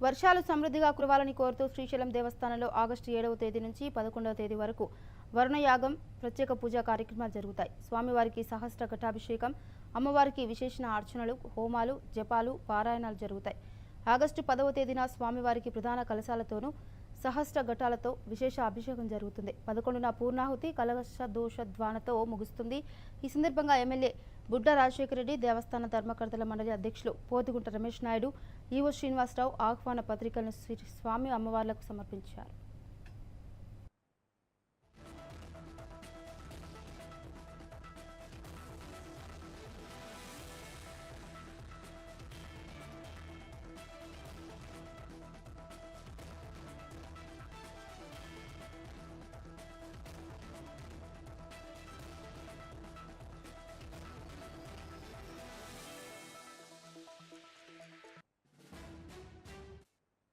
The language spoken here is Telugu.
వర్షాలు సమృద్ధిగా కురవాలని కోరుతూ శ్రీశైలం దేవస్థానంలో ఆగస్టు 7వ తేదీ నుంచి 11వ తేదీ వరకు వరుణయాగం ప్రత్యేక పూజా కార్యక్రమాలు జరుగుతాయి. స్వామివారికి సహస్ర ఘటాభిషేకం, అమ్మవారికి విశేషణ అర్చనలు, హోమాలు, జపాలు, పారాయణాలు జరుగుతాయి. ఆగస్టు 10వ తేదీన స్వామివారికి ప్రధాన కలశాలతోనూ సహస్ర ఘటాలతో విశేష అభిషేకం జరుగుతుంది. 11న పూర్ణాహుతి కలశ దోషధ్వానతో ముగుస్తుంది. ఈ సందర్భంగా ఎమ్మెల్యే బుడ్డ రాజశేఖర రెడ్డి, దేవస్థాన ధర్మకర్తల మండలి అధ్యక్షులు పోతిగుంట రమేష్ నాయుడు, ఈవో శ్రీనివాసరావు ఆహ్వాన పత్రికలను స్వామి అమ్మవార్లకు సమర్పించారు.